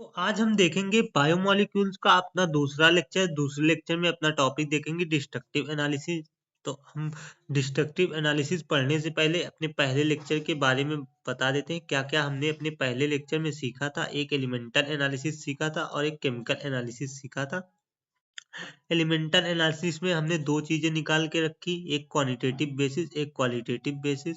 तो आज हम देखेंगे बायोमोलिक्यूल्स का अपना दूसरा लेक्चर। दूसरे लेक्चर में अपना टॉपिक देखेंगे डिस्ट्रक्टिव एनालिसिस। तो हम डिस्ट्रक्टिव एनालिसिस पढ़ने से पहले अपने पहले लेक्चर के बारे में बता देते हैं क्या क्या हमने अपने पहले लेक्चर में सीखा था। एक एलिमेंटल एनालिसिस सीखा था और एक केमिकल एनालिसिस सीखा था। एलिमेंटल एनालिसिस में हमने दो चीजें निकाल के रखी, एक क्वांटिटेटिव बेसिस, एक क्वालिटेटिव बेसिस।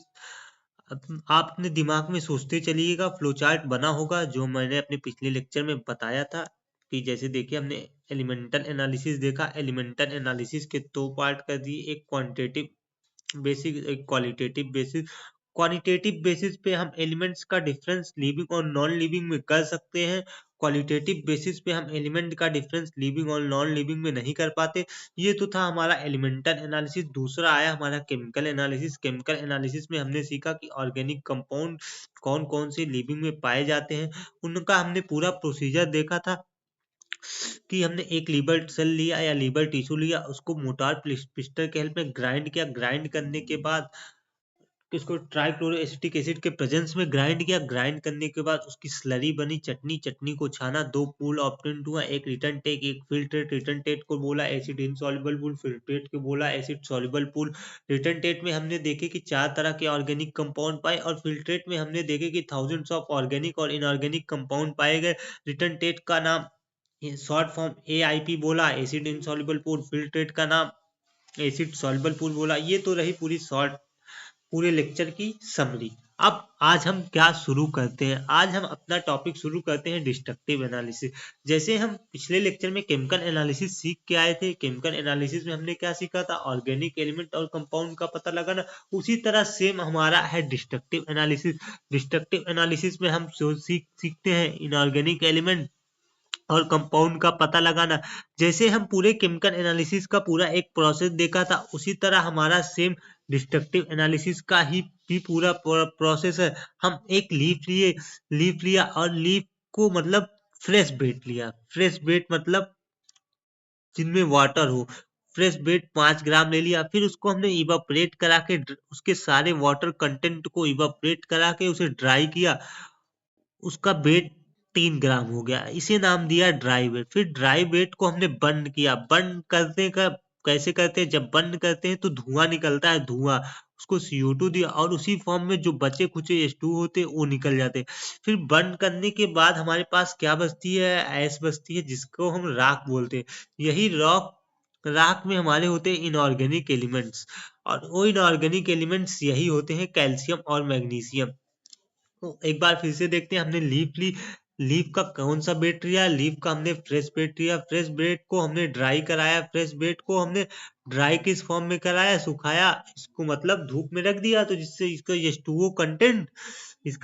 आप अपने दिमाग में सोचते चलिएगा, फ्लो चार्ट बना होगा जो मैंने अपने पिछले लेक्चर में बताया था कि जैसे देखिए हमने एलिमेंटल एनालिसिस देखा। एलिमेंटल एनालिसिस के दो पार्ट कर दिए, एक क्वांटिटेटिव बेसिक, एक क्वालिटेटिव बेसिस। क्वालिटेटिव बेसिस पे हम एलिमेंट्स का डिफरेंस लिविंग और नॉन लिविंग में कर सकते हैं। क्वालिटेटिव बेसिस पे हम एलिमेंट का डिफरेंस लिविंग और नॉन लिविंग में नहीं कर पाते। ये तो था हमारा एलिमेंटल एनालिसिस। दूसरा आया हमारा केमिकल एनालिसिस। केमिकल एनालिसिस में हमने सीखा कि ऑर्गेनिक कंपाउंड कौन कौन से लिविंग में पाए जाते हैं, उनका हमने पूरा प्रोसीजर देखा था कि हमने एक लीवर सेल लिया या लीवर टिश्यू लिया, उसको मोटार पिस्टल के हेल्प में ग्राइंड किया। ग्राइंड करने के बाद इसको ट्राइक्लोरोएसिटिक एसिड के प्रेजेंस में ग्राइंड किया। ग्राइंड करने के बाद उसकी स्लरी बनी, चटनी। चटनी को छाना, दो पूल ऑब्टेन्ड हुआ, एक रिटर्न टेक, एक फिल्ट्रेट। रिटर्न टेक को बोला एसिड इनसॉल्युबल पूल, फिल्ट्रेट को बोला acid soluble pool. Retentate में हमने देखे कि 4 तरह के ऑर्गेनिक कंपाउंड पाए और फिल्ट्रेट में हमने देखे कि थाउजेंड्स ऑफ ऑर्गेनिक और इनऑर्गेनिक कंपाउंड पाए गए। रिटर्न टेक का नाम शॉर्ट फॉर्म एआईपी बोला, एसिड इनसॉल्युबल पूल। फिल्ट्रेट का नाम एसिड सॉल्युबल पूल बोला। ये तो रही पूरी शॉर्ट पूरे लेक्चर की समरी। अब आज हम क्या शुरू करते हैं, आज हम अपना टॉपिक शुरू करते हैं डिस्ट्रक्टिव एनालिसिस। जैसे हम पिछले लेक्चर में केमिकल एनालिसिस सीख के आए थे, केमिकल एनालिसिस में हमने क्या सीखा था, ऑर्गेनिक एलिमेंट और कंपाउंड का पता लगाना। उसी तरह सेम हमारा है डिस्ट्रक्टिव एनालिसिस। डिस्ट्रक्टिव एनालिसिस में हम सीखते हैं इनऑर्गेनिक एलिमेंट और कंपाउंड का पता लगाना। जैसे हम पूरे केमिकल एनालिसिस का पूरा एक प्रोसेस देखा था, उसी तरह हमारा सेम डिस्ट्रक्टिव एनालिसिस का ही भी पूरा प्रोसेस है। हम एक लीफ लिया और लीफ को मतलब फ्रेश बेट लिया। फ्रेश बेट मतलब जिनमें वाटर हो। फ्रेश बेट 5 ग्राम ले लिया, फिर उसको हमने इवापोरेट करा के उसके सारे वाटर कंटेंट को इवापोरेट करा के उसे ड्राई किया। उसका वेट 3 ग्राम हो गया, इसे नाम दिया ड्राई वेट। फिर ड्राई वेट को हमने बर्न किया। बर्न करने का कैसे करते हैं, जब बर्न करते हैं तो धुआं निकलता है, धुआं। उसको CO2 दिया और उसी फॉर्म में जो बचे खुचे H2 होते हैं वो निकल जाते हैं। फिर बर्न करने के बाद हमारे पास क्या बचती है, ऐश बचती है, जिसको हम राख बोलते हैं। यही राख में हमारे होते हैं इनऑर्गेनिक एलिमेंट्स, और वो इनऑर्गेनिक एलिमेंट्स यही होते हैं कैल्शियम और मैग्नीशियम। तो एक बार फिर से देखते हैं, हमने लीफ ली। लीफ का कौन सा बेट लिया, लीफ का हमने फ्रेश बेट लिया। फ्रेश बेट को हमने ड्राई कराया। फ्रेश बेट को हमने ड्राई किस फॉर्म में कराया, सुखाया, इसको मतलब धूप में रख दिया, तो जिससे इसका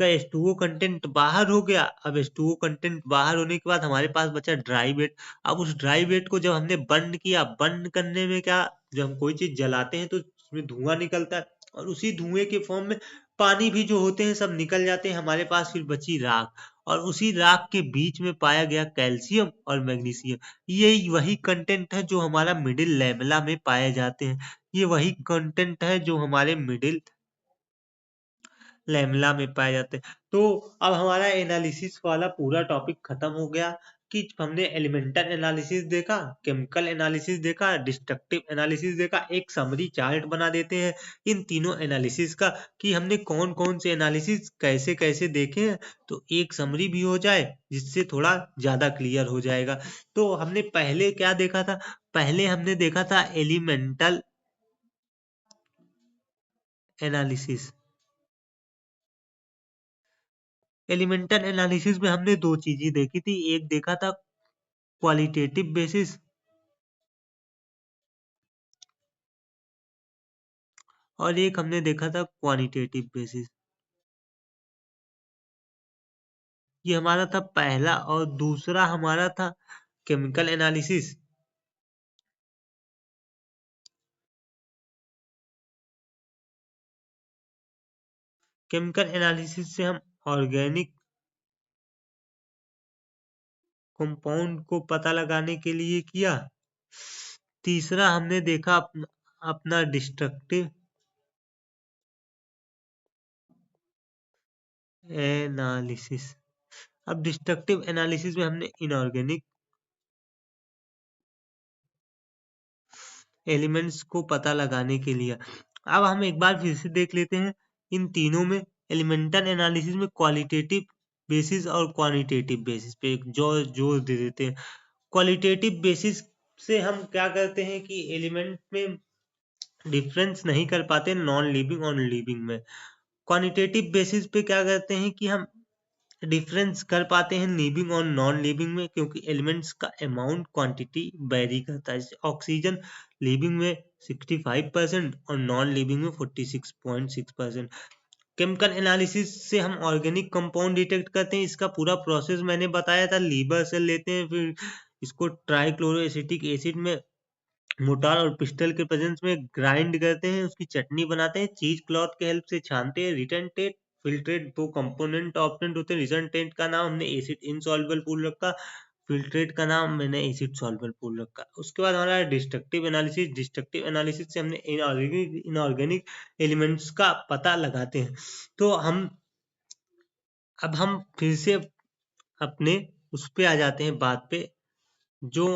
H2O कंटेंट बाहर हो गया। अब H2O कंटेंट बाहर होने के बाद हमारे पास बचा ड्राई वेट। अब उस ड्राई वेट को जब हमने बर्न किया, बर्न करने में क्या, जब हम कोई चीज जलाते हैं तो उसमें धुआं निकलता है, और उसी धुएं के फॉर्म में पानी भी जो होते हैं सब निकल जाते हैं। हमारे पास फिर बची राख, और उसी राख के बीच में पाया गया कैल्शियम और मैग्नीशियम। ये वही कंटेंट है जो हमारा मिडिल लैमेला में पाए जाते हैं। ये वही कंटेंट है जो हमारे मिडिल लैमेला में पाए जाते हैं। तो अब हमारा एनालिसिस वाला पूरा टॉपिक खत्म हो गया कि हमने एलिमेंटल एनालिसिस देखा, केमिकल एनालिसिस देखा, डिस्ट्रक्टिव एनालिसिस देखा। एक समरी चार्ट बना देते हैं इन तीनों एनालिसिस का कि हमने कौन कौन से एनालिसिस कैसे कैसे देखे हैं, तो एक समरी भी हो जाए जिससे थोड़ा ज्यादा क्लियर हो जाएगा। तो हमने पहले क्या देखा था, पहले हमने देखा था एलिमेंटल एनालिसिस। एलिमेंटल एनालिसिस में हमने दो चीजें देखी थी, एक देखा था क्वालिटेटिव बेसिस, और एक हमने देखा था क्वांटिटेटिव बेसिस। ये हमारा था पहला, और दूसरा हमारा था केमिकल एनालिसिस। केमिकल एनालिसिस से हम ऑर्गेनिक कंपाउंड को पता लगाने के लिए किया। तीसरा हमने देखा अपना डिस्ट्रक्टिव एनालिसिस। अब डिस्ट्रक्टिव एनालिसिस में हमने इनऑर्गेनिक एलिमेंट्स को पता लगाने के लिए, अब हम एक बार फिर से देख लेते हैं इन तीनों में। एलिमेंटल एनालिसिस में क्वालिटेटिव बेसिस और क्वांटिटेटिव बेसिस पे एक जोर दे देते हैं। क्वालिटेटिव बेसिस से हम क्या करते हैं कि एलिमेंट में डिफरेंस नहीं कर पाते नॉन लिविंग और लिविंग में। क्वांटिटेटिव बेसिस पे क्या करते हैं कि हम डिफरेंस कर पाते हैं लिविंग और नॉन लिविंग में, क्योंकि एलिमेंट्स का अमाउंट क्वांटिटी वेरी करता है। जैसे ऑक्सीजन लिविंग में 65% और नॉन लिविंग में 46.6%। केमिकल एनालिसिस से हम ऑर्गेनिक कंपाउंड डिटेक्ट करते हैं। इसका पूरा प्रोसेस मैंने बताया था। लीवर से लेते हैं, फिर इसको ट्राइक्लोरोएसिटिक एसिड में मोटार और पिस्टल के प्रेजेंस में ग्राइंड करते हैं, उसकी चटनी बनाते हैं, चीज क्लॉथ के हेल्प से छानते हैं। रिटर्न टेट फिल्ट्रेट दो कंपोनेंट ऑप्टेंट होते हैं। रिटर्न टेट का नाम हमने एसिड इनसॉल्युबल पूल रखा, फिल्ट्रेट का नाम मैंने एसिड सॉल्युबल पूल रखा। उसके बाद हमारा डिस्ट्रक्टिव एनालिसिस। डिस्ट्रक्टिव एनालिसिस से हमने इनऑर्गेनिक एलिमेंट्स का पता लगाते हैं। तो अब हम फिर से अपने उस पे आ जाते हैं बात पे जो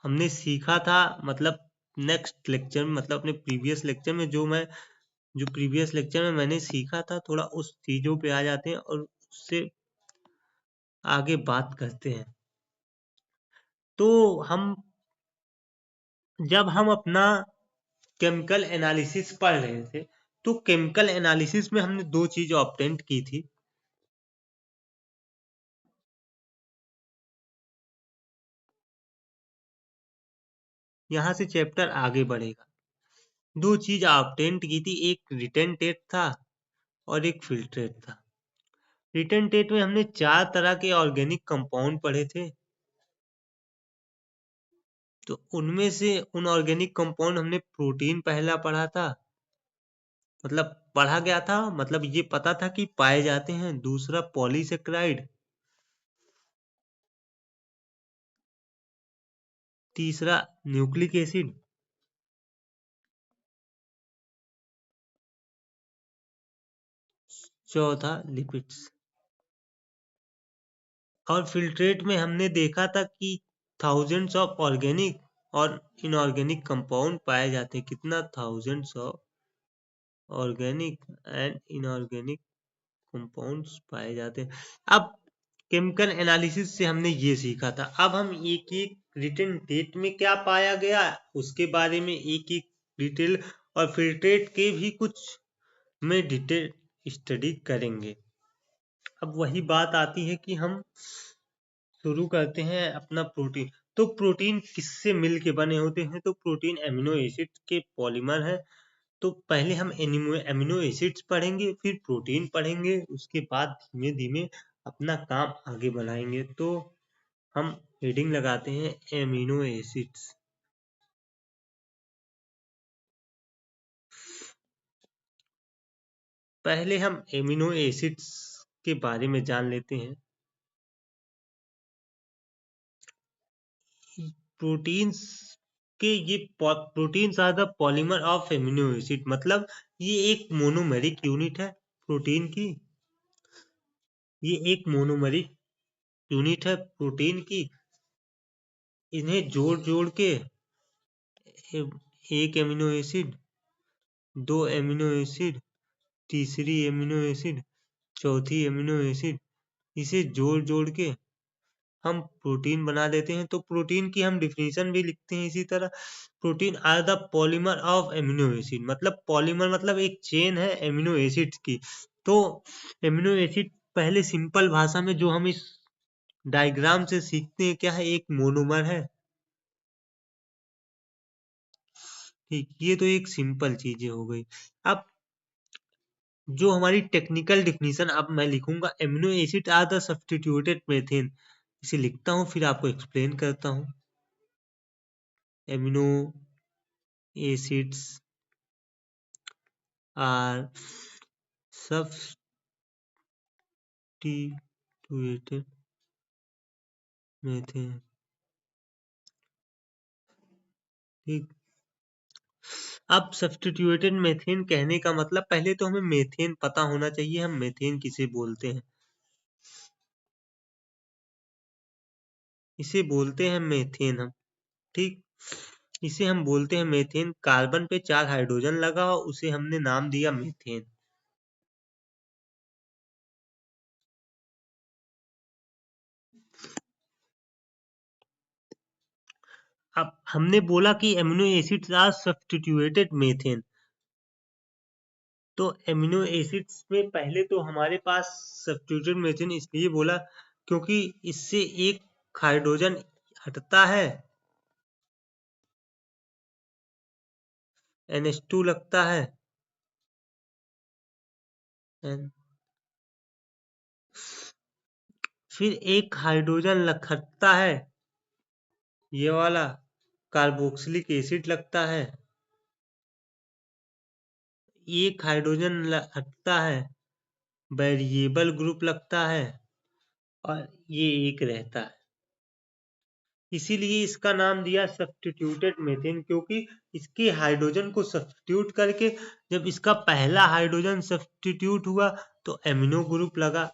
हमने सीखा था, मतलब नेक्स्ट लेक्चर में, मतलब अपने प्रीवियस लेक्चर में जो प्रीवियस लेक्चर में मैंने सीखा था, थोड़ा उस चीजों पे आ जाते हैं और उससे आगे बात करते हैं। तो जब हम अपना केमिकल एनालिसिस पढ़ रहे थे, तो केमिकल एनालिसिस में हमने दो चीज ऑब्टेंट की थी। यहाँ से चैप्टर आगे बढ़ेगा। दो चीज ऑब्टेंट की थी, एक रिटर्न टेट था और एक फिल्ट्रेट था। रिटर्न टेट में हमने 4 तरह के ऑर्गेनिक कंपाउंड पढ़े थे। तो उनमें से उन ऑर्गेनिक कंपाउंड हमने प्रोटीन पहला पढ़ा था, मतलब पढ़ा गया था, मतलब ये पता था कि पाए जाते हैं। दूसरा पॉलीसेक्राइड, तीसरा न्यूक्लिक एसिड, चौथा लिपिड्स। और फिल्ट्रेट में हमने देखा था कि थाउजेंड्स ऑफ ऑर्गेनिक और इनऑर्गेनिक कंपाउंड पाए जाते हैं। कितना? Thousands of organic and inorganic compounds पाए जाते हैं। अब केमिकल एनालिसिस से हमने ये सीखा था। अब हम एक एक रिटन डेट में क्या पाया गया उसके बारे में एक एक डिटेल, और फिल्ट्रेट के भी कुछ में डिटेल स्टडी करेंगे। अब वही बात आती है कि हम शुरू करते हैं अपना प्रोटीन। तो प्रोटीन किससे मिल के बने होते हैं? तो प्रोटीन एमिनो एसिड के पॉलीमर है। तो पहले हम एमिनो एसिड्स पढ़ेंगे, फिर प्रोटीन पढ़ेंगे, उसके बाद धीमे धीमे अपना काम आगे बढ़ाएंगे। तो हम हेडिंग लगाते हैं एमिनो एसिड्स। पहले हम एमिनो एसिड्स के बारे में जान लेते हैं। प्रोटीन्स के ये proteins are the polymer of amino acid, मतलब ये एक मोनोमेरिक यूनिट है प्रोटीन की। ये एक मोनोमेरिक यूनिट है प्रोटीन की। इन्हें जोड़ जोड़ के एक एमिनो एसिड, दो एमिनो एसिड, तीसरी एमिनो एसिड, चौथी एमिनो एसिड, इसे जोड़ जोड़ के हम प्रोटीन बना देते हैं। तो प्रोटीन की हम डिफिनीशन भी लिखते हैं इसी तरह। Protein are the polymer of amino acid, मतलब पॉलीमर मतलब एक चेन है एमिनो एसिड्स की। तो एमिनो एसिड पहले सिंपल भाषा में जो हम इस डायग्राम से सीखते हैं क्या है, एक मोनोमर है। ठीक, ये तो एक सिंपल चीजें हो गई। अब जो हमारी टेक्निकल डिफिनीशन अब मैं लिखूंगा, amino acid are the substituted methane. इसे लिखता हूं फिर आपको एक्सप्लेन करता हूं। Amino acids are substituted methane. ठीक, अब सब्स्टिट्यूटेड मेथेन कहने का मतलब, पहले तो हमें मेथेन पता होना चाहिए, हम मेथेन किसे बोलते हैं। इसे बोलते हैं मेथेन हम। ठीक, इसे हम बोलते हैं मेथेन। कार्बन पे 4 हाइड्रोजन लगा हो, उसे हमने नाम दिया मेथेन। अब हमने बोला कि amino acids are substituted methane. तो एमिनो एसिड्स में पहले तो हमारे पास सब्स्टिट्यूटेड मेथेन इसलिए बोला क्योंकि इससे एक हाइड्रोजन हटता है, NH2 लगता है, फिर एक हाइड्रोजन हटता है, ये वाला कार्बोक्सिलिक एसिड लगता है, एक हाइड्रोजन हटता है, वेरिएबल ग्रुप लगता है, और ये एक रहता है। इसीलिए इसका नाम दिया सब्स्टिट्यूटेड मेथेन, क्योंकि इसके हाइड्रोजन को सब्स्टिट्यूट करके जब इसका पहला हाइड्रोजन सब्स्टिट्यूट हुआ तो एमिनो ग्रुप लगा,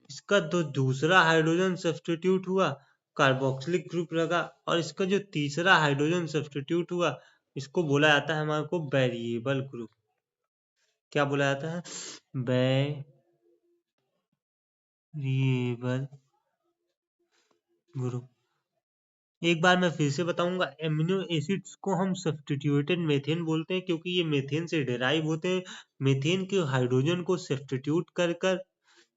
इसका जो दूसरा हाइड्रोजन सब्स्टिट्यूट हुआ कार्बोक्सिलिक ग्रुप लगा, और इसका जो तीसरा हाइड्रोजन सब्स्टिट्यूट हुआ इसको बोला जाता है हमारे को वेरिएबल ग्रुप। क्या बोला जाता है? Variable group. एक बार मैं फिर से बताऊंगा, एमिनो एसिड्स को हम सब्स्टिट्यूटेड मेथेन बोलते हैं क्योंकि ये मेथेन से डिराइव होते हैं। मेथेन के हाइड्रोजन को सब्स्टिट्यूट कर कर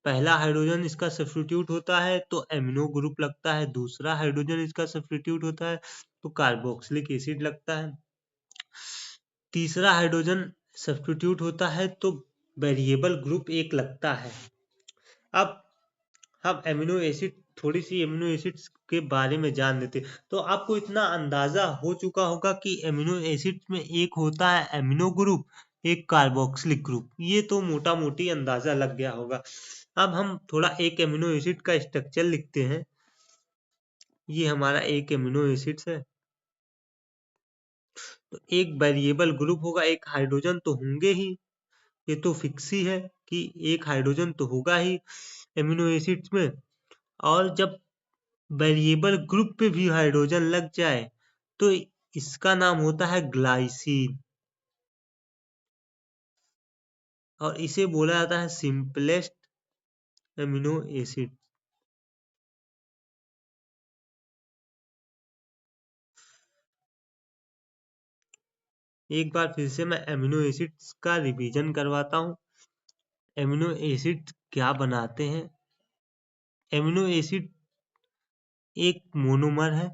पहला हाइड्रोजन इसका सब्स्टिट्यूट होता है तो एमिनो ग्रुप लगता है, दूसरा हाइड्रोजन इसका सब्स्टिट्यूट होता है तो कार्बोक्सिलिक एसिड लगता है, तीसरा हाइड्रोजन सब्स्टिट्यूट होता है तो वेरिएबल ग्रुप एक लगता है। अब हम एमिनो एसिड, थोड़ी सी एमिनो एसिड्स के बारे में जान लेते। तो आपको इतना अंदाजा हो चुका होगा कि एमिनो एसिड्स में एक होता है एमिनो ग्रुप, एक कार्बोक्सिलिक ग्रुप। ये तो मोटा मोटी अंदाजा लग गया होगा। अब हम थोड़ा एक एमिनो एसिड का स्ट्रक्चर लिखते हैं। ये हमारा एक एमिनो एसिड्स है, तो एक वेरिएबल ग्रुप होगा, एक हाइड्रोजन तो होंगे ही, ये तो फिक्स ही है कि एक हाइड्रोजन तो होगा ही एमिनो एसिड्स में। और जब वेरिएबल ग्रुप पे भी हाइड्रोजन लग जाए तो इसका नाम होता है ग्लाइसिन, और इसे बोला जाता है सिंपलेस्ट एमिनो एसिड। एक बार फिर से मैं एमिनो एसिड्स का रिवीजन करवाता हूँ। एमिनो एसिड क्या बनाते हैं? एमिनो एसिड एक मोनोमर है,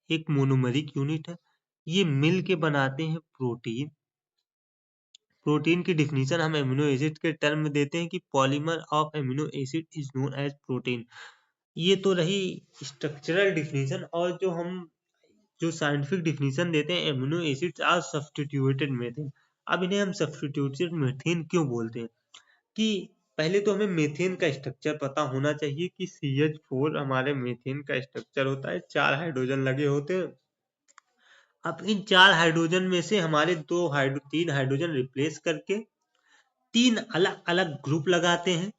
एक मोनोमरिक यूनिट है। ये मिल के बनाते हैं प्रोटीन। प्रोटीन की डिफिनीशन हम एमिनो एसिड के टर्म में देते हैं कि polymer of amino acid is known as protein. ये तो रही स्ट्रक्चरल डिफिनीशन, और जो साइंटिफिक डिफिनीशन देते हैं, amino acids are substituted methane. अब इन्हें हम सब्स्टिट्यूटेड मेथेन क्यों बोलते हैं? कि पहले तो हमें मेथेन का स्ट्रक्चर पता होना चाहिए कि CH4 हमारे मेथेन का स्ट्रक्चर होता है, 4 हाइड्रोजन लगे होते हैं। अब इन 4 हाइड्रोजन में से हमारे 3 हाइड्रोजन रिप्लेस करके 3 अलग अलग ग्रुप लगाते हैं,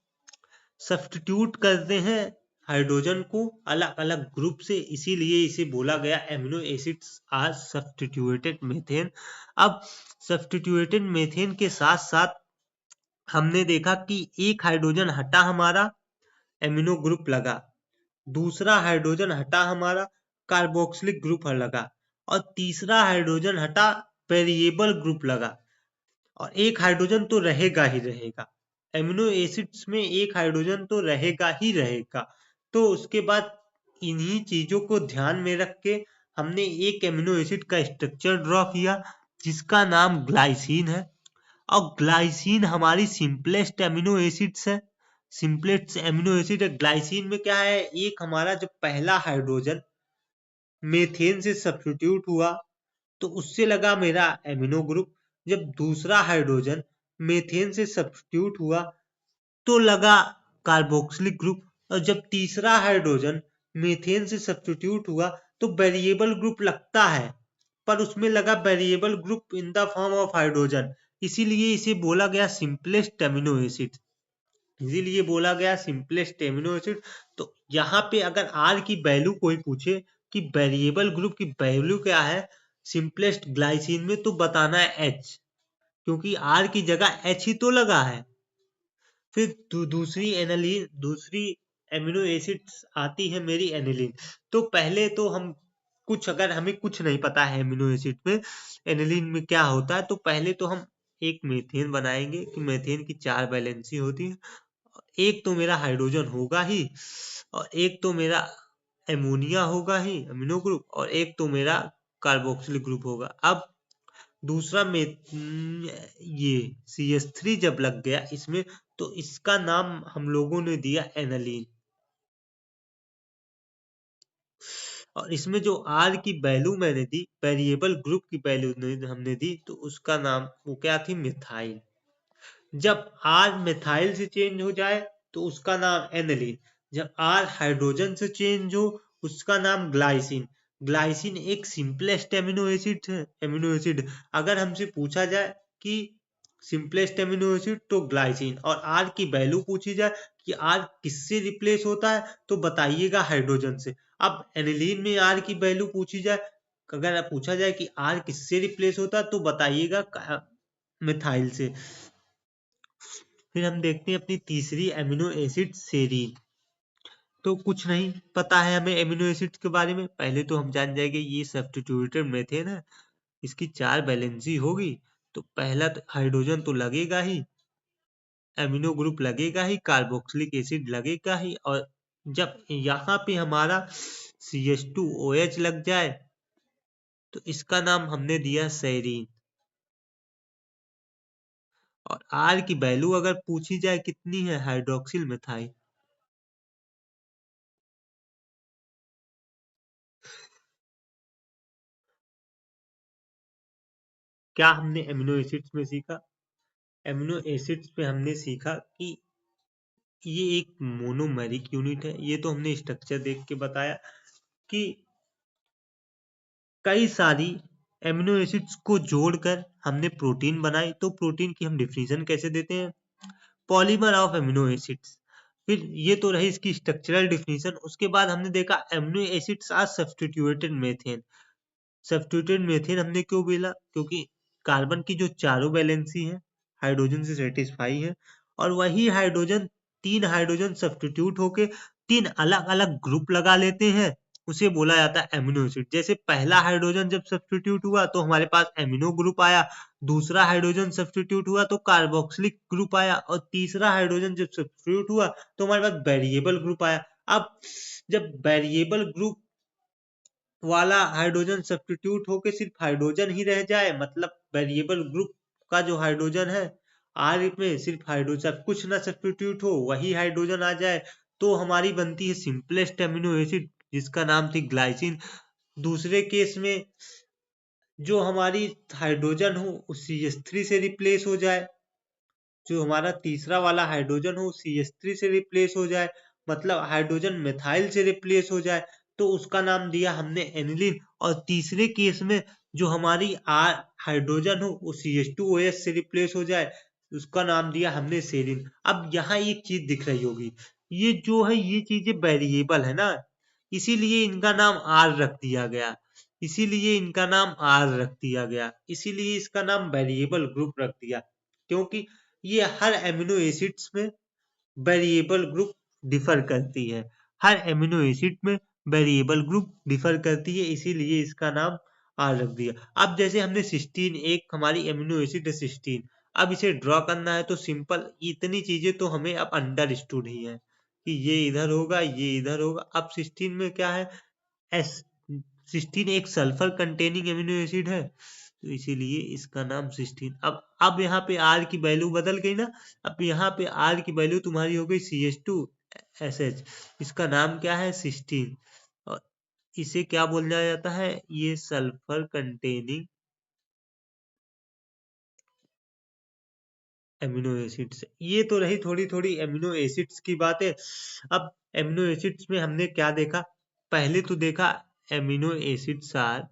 सब्स्टिट्यूट करते हैं हाइड्रोजन को अलग अलग ग्रुप से, इसीलिए इसे बोला गया amino acids are substituted methane. अब सब्स्टिट्यूटेड मेथेन के साथ साथ हमने देखा कि एक हाइड्रोजन हटा हमारा, एमिनो ग्रुप लगा, दूसरा हाइड्रोजन हटा हमारा, कार्बोक्सिलिक ग्रुप लगा, और तीसरा हाइड्रोजन हटा, वेरिएबल ग्रुप लगा, और एक हाइड्रोजन तो रहेगा ही रहेगा। एमिनो एसिड्स में एक हाइड्रोजन तो रहेगा ही रहेगा। तो उसके बाद इन्हीं चीजों को ध्यान में रख के हमने एक एमिनो एसिड का स्ट्रक्चर ड्रॉ किया जिसका नाम ग्लाइसिन है। और ग्लाइसिन हमारी सिंपलेस्ट एमिनो एसिड्स है, सिंपलेस्ट एमिनो एसिड है। ग्लाइसिन में क्या है, एक हमारा जो पहला हाइड्रोजन मेथेन से सब्स्टिट्यूट हुआ तो उससे लगा मेरा एमिनो ग्रुप, जब दूसरा हाइड्रोजन मेथेन से सब्स्टिट्यूट हुआ तो लगा कार्बोक्सिलिक ग्रुप, और जब तीसरा हाइड्रोजन मेथेन से सब्स्टिट्यूट हुआ तो वेरिएबल ग्रुप लगता है, पर उसमें लगा variable group in the form of hydrogen, इसीलिए इसे बोला गया सिंपलेस्ट एमिनो एसिड। इसीलिए बोला गया सिंपलेस्ट एमिनो एसिड। तो यहाँ पे अगर आर की वैल्यू कोई पूछे कि वेरिएबल ग्रुप की वैल्यू क्या है सिंपलेस्ट ग्लाइसिन में, तो बताना है H, क्योंकि R की जगह H ही तो लगा है। फिर दूसरी एमिनो एसिड्स आती है मेरी एनिलीन। तो पहले तो हम कुछ, अगर हमें कुछ नहीं पता है एमिनो एसिड में एनिलीन में क्या होता है, तो पहले तो हम एक मीथेन बनाएंगे कि मीथेन की 4 वैलेंसी होती है। एक तो मेरा हाइड्रोजन होगा ही, और एक तो मेरा एमोनिया होगा ही अमीनो ग्रुप, और एक तो मेरा कार्बोक्सिलिक ग्रुप होगा। अब दूसरा में ये CH3 जब लग गया इसमें, तो इसका नाम हम लोगों ने दिया एनालीन। और इसमें जो R की वैल्यू मैंने दी, वेरिएबल ग्रुप की वैल्यू हमने दी, तो उसका नाम वो क्या थी, मिथाइल। जब R मिथाइल से चेंज हो जाए तो उसका नाम एनालीन। जब R हाइड्रोजन से चेंज हो उसका नाम ग्लाइसिन। ग्लाइसिन एक सिंपलेस्ट एमिनो एसिड। अगर हमसे पूछा जाए कि सिंपलेस्ट एमिनो एसिड तो ग्लाइसिन, और R की वैल्यू पूछी जाए कि R किससे रिप्लेस होता है, तो बताइएगा हाइड्रोजन से। अब एनिलीन में R की वैल्यू पूछी जाए, अगर पूछा जाए कि R किससे रिप्लेस होता है, तो बताइएगा मिथाइल से। फिर हम देखते हैं अपनी तीसरी एमिनो एसिड सेरीन। तो कुछ नहीं पता है हमें एमिनो एसिड के बारे में, पहले तो हम जान जाएंगे ये सब्स्टिट्यूटेड मेथेन है, इसकी 4 वैलेंसी होगी, तो पहला तो हाइड्रोजन तो लगेगा ही, एमिनो ग्रुप लगेगा ही, कार्बोक्सिलिक एसिड लगेगा ही, और जब यहाँ पे हमारा CH2OH लग जाए तो इसका नाम हमने दिया सेरीन। और R की वैल्यू अगर पूछी जाए कितनी है, हाइड्रोक्सिल मिथाइल। क्या हमने एमिनो एसिड्स में सीखा? एमिनो एसिड्स पे हमने सीखा कि ये एक मोनोमेरिक यूनिट है। ये तो हमने स्ट्रक्चर देख के बताया कि कई सारी एमिनो एसिड्स को जोड़कर हमने प्रोटीन बनाई। तो प्रोटीन की हम डिफिनीशन कैसे देते हैं, पॉलीमर ऑफ एमिनो एसिड्स। फिर ये तो रही इसकी स्ट्रक्चरल डिफिनीशन। उसके बाद हमने देखा amino acids are substituted methane. Substituted methane हमने क्यों बोला, क्योंकि कार्बन की जो चारों वैलेंसी है हाइड्रोजन से सेटिस्फाई है, और वही हाइड्रोजन 3 हाइड्रोजन सब्स्टिट्यूट होके 3 अलग अलग ग्रुप लगा लेते हैं, उसे बोला जाता है एमिनो एसिड। जैसे पहला हाइड्रोजन जब सब्स्टिट्यूट हुआ तो हमारे पास एमिनो ग्रुप आया, दूसरा हाइड्रोजन सब्स्टिट्यूट हुआ तो कार्बोक्सिलिक ग्रुप आया, और तीसरा हाइड्रोजन जब सब्स्टिट्यूट हुआ तो हमारे पास वेरिएबल ग्रुप आया। अब जब वेरिएबल ग्रुप वाला हाइड्रोजन सब्स्टिट्यूट होके सिर्फ हाइड्रोजन ही रह जाए, मतलब वेरिएबल ग्रुप का जो हाइड्रोजन है आर में सिर्फ हाइड्रोजन, कुछ ना सब्स्टिट्यूट हो, वही हाइड्रोजन आ जाए, तो हमारी बनती है सिंपलेस्ट एमिनो एसिड जिसका नाम थी ग्लाइसिन। दूसरे केस में जो हमारी हाइड्रोजन हो उस CH3 से रिप्लेस हो जाए, जो हमारा तीसरा वाला हाइड्रोजन हो CH3 से रिप्लेस हो जाए, मतलब हाइड्रोजन मिथाइल से रिप्लेस हो जाए, तो उसका नाम दिया हमने एनिलीन। और तीसरे केस में जो हमारी आर हाइड्रोजन हो वो CH2OH से रिप्लेस हो जाए, उसका नाम दिया हमने सेरीन। अब यहाँ एक चीज दिख रही होगी, ये जो है ये चीजें वेरिएबल है ना, इसीलिए इनका नाम आर रख दिया गया, इसीलिए इनका नाम आर रख दिया गया, इसीलिए इसका नाम वेरिएबल ग्रुप रख दिया, क्योंकि ये हर एमिनो एसिड्स में वेरिएबल ग्रुप डिफर करती है, हर एमिनो एसिड में वेरिएबल ग्रुप डिफर करती है, इसीलिए इसका नाम आर रख दिया। अब जैसे हमने सिस्टीन, एक हमारी एमिनो एसिड है सिस्टीन, अब इसे ड्रॉ करना है तो सिंपल, इतनी चीजें तो हमें अब अंडरस्टूड ही है कि ये इधर होगा ये इधर होगा। अब सिस्टीन में क्या है, एस, सिस्टीन एक सल्फर कंटेनिंग एमिनो एसिड है, तो इसीलिए इसका नाम सिस्टीन। अब यहाँ पे आर की वैल्यू बदल गई ना, अब यहाँ पे आर की वैल्यू तुम्हारी हो गई CH2SH, इसका नाम क्या है, सिस्टीन। और इसे क्या बोला जाता है, ये सल्फर कंटेनिंग एमिनो एसिड्स। ये तो रही थोड़ी थोड़ी एमिनो एसिड्स की बातें। अब एमिनो एसिड्स में हमने क्या देखा, पहले तो देखा amino acids are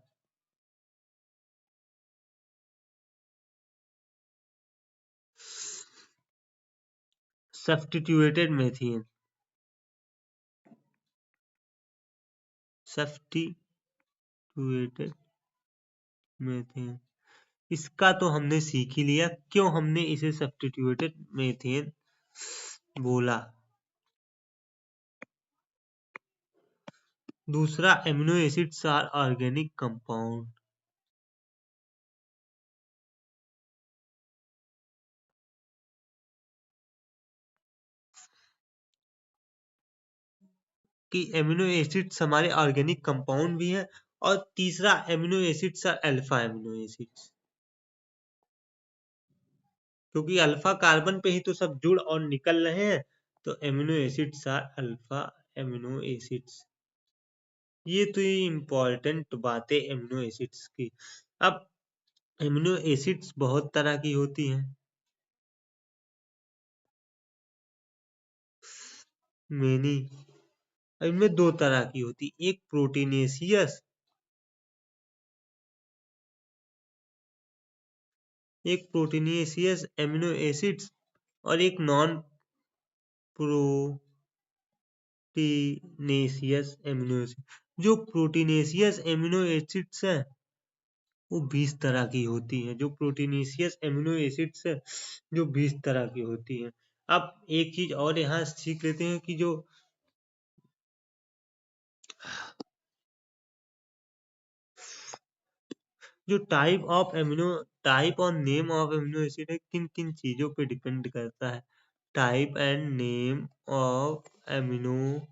substituted methionine, substituted methane, इसका तो हमने सीख ही लिया क्यों हमने इसे सब्स्टिट्यूटेड मीथेन बोला। दूसरा, amino acids are organic compound, कि एमिनो एसिड्स हमारे ऑर्गेनिक कंपाउंड भी हैं। और तीसरा, amino acids are alpha amino acids, क्योंकि अल्फा कार्बन पे ही तो सब जुड़ और निकल रहे हैं, तो amino acids are alpha amino acids. ये तो इम्पोर्टेंट बातें एमिनो एसिड्स की। अब एमिनो एसिड्स बहुत तरह की होती हैं, मेनी। इनमें दो तरह की होती, एक प्रोटीनेशियस, एमिनो एसिड्स, और एक नॉन प्रोटीनेशियस एमिनो एसिड। जो प्रोटीनेशियस एमिनो एसिड्स है वो 20 तरह की होती हैं। जो प्रोटीनेशियस एमिनो एसिड्स है जो 20 तरह की होती हैं। अब एक चीज और यहाँ सीख लेते हैं कि जो टाइप और नेम ऑफ एमिनो एसिड है, किन किन चीजों पे डिपेंड करता है। Type and name of amino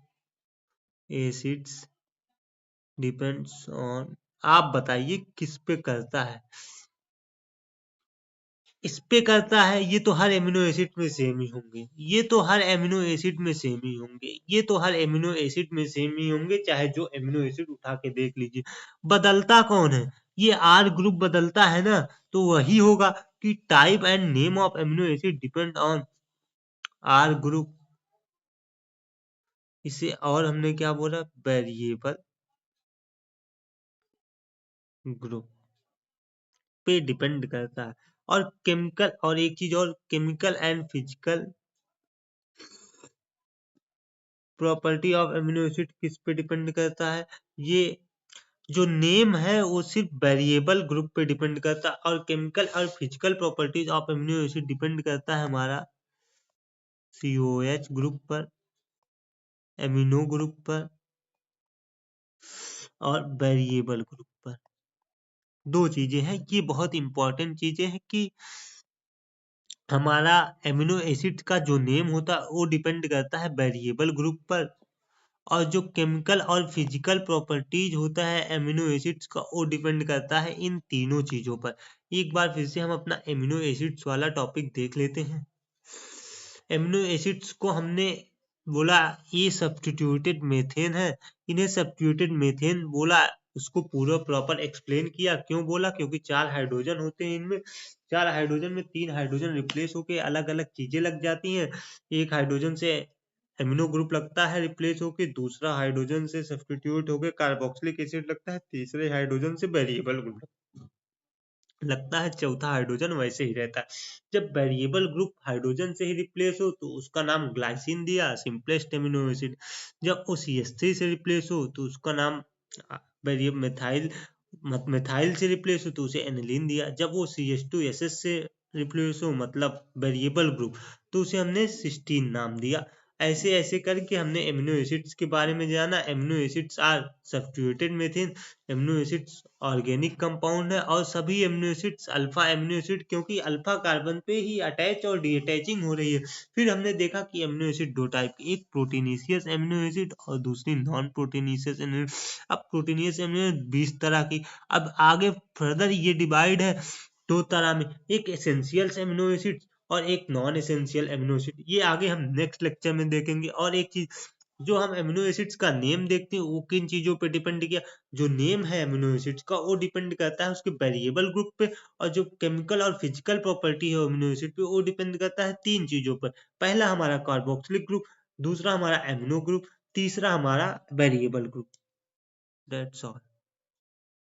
acids depends on, आप बताइए किस पे करता है। इस पे करता है, ये तो हर एमिनो एसिड में सेम ही होंगे, ये तो हर एमिनो एसिड में सेम ही होंगे, ये तो हर एमिनो एसिड में सेम ही होंगे, चाहे जो एमिनो एसिड उठा के देख लीजिए। बदलता कौन है? ये आर ग्रुप बदलता है ना, तो वही होगा कि type and name of amino acid depend on R group. इसे और हमने क्या बोला, वेरिएबल ग्रुप पे डिपेंड करता है। और केमिकल, और एक चीज और, chemical and physical property of amino acid किस पे डिपेंड करता है। ये जो नेम है वो सिर्फ वेरिएबल ग्रुप पे डिपेंड करता है, और केमिकल और physical properties of amino acid depend करता है हमारा COH ग्रुप पर, एमिनो ग्रुप पर, और वेरिएबल ग्रुप पर। दो चीजें हैं, ये बहुत इंपॉर्टेंट चीजें हैं कि हमारा एमिनो एसिड का जो नेम होता है वो डिपेंड करता है वेरिएबल ग्रुप पर, और जो केमिकल और फिजिकल प्रॉपर्टीज होता है एमिनो एसिड्स का वो डिपेंड करता है इन तीनों चीजों पर। एक बार फिर से हम अपना एमिनो एसिड्स वाला टॉपिक देख लेते हैं। एमिनो एसिड्स को हमने बोला ये सब्स्टिट्यूटेड मीथेन है, इन्हें सब्स्टिट्यूटेड मीथेन बोला, उसको पूरा प्रॉपर एक्सप्लेन किया। क्यों बोला? क्योंकि 4 हाइड्रोजन होते हैं इनमें, 4 हाइड्रोजन में 3 हाइड्रोजन रिप्लेस होके अलग अलग चीजें लग जाती हैं। एक हाइड्रोजन से एमिनो ग्रुप लगता है रिप्लेस होके, दूसरा हाइड्रोजन से सब्स्टिट्यूट होके कार्बोक्सिलिक एसिड लगता है, तीसरे हाइड्रोजन से वेरिएबल ग्रुप लगता है, चौथा हाइड्रोजन वैसे ही रहता है। जब वेरिएबल ग्रुप हाइड्रोजन से ही रिप्लेस हो तो उसका नाम ग्लाइसिन दिया, सिंपलेस्ट एमिनो एसिड। जब वो CH3 से रिप्लेस हो तो उसका नाम वेरिएबल मिथाइल से रिप्लेस हो तो उसे एनिलीन दिया। जब वो CH2SS से रिप्लेस हो मतलब वेरिएबल ग्रुप, तो उसे हमने सिस्टीन नाम दिया। ऐसे ऐसे करके हमने एमिनो एसिड्स के बारे में जाना। Amino acids are substituted methane, amino acids organic compound है, और सभी amino acids alpha amino acid, क्योंकि अल्फा कार्बन पे ही अटैच और डीअटैचिंग हो रही है। फिर हमने देखा कि एमिनो एसिड दो टाइप के, एक प्रोटीनेशियस एमिनो एसिड और दूसरी नॉन प्रोटीनेशियस एमिनो। अब प्रोटीनेशियस एमिनो 20 तरह की। अब आगे फर्दर ये डिवाइड है दो तरह में, एक एसेंशियल एमिनो एसिड और एक नॉन एसेंशियल एमिनो एसिड। ये आगे हम नेक्स्ट लेक्चर में देखेंगे। और एक चीज, जो हम एमिनो एसिड्स का नेम देखते हैं वो किन चीजों पे डिपेंड किया, जो नेम है एमिनो एसिड्स का वो डिपेंड करता है उसके वेरिएबल ग्रुप पे, और जो केमिकल और फिजिकल प्रॉपर्टी है एमिनो एसिड पे वो डिपेंड करता है तीन चीजों पर। पहला हमारा कार्बोक्सिलिक ग्रुप, दूसरा हमारा एमिनो ग्रुप, तीसरा हमारा वेरिएबल ग्रुप। That's all.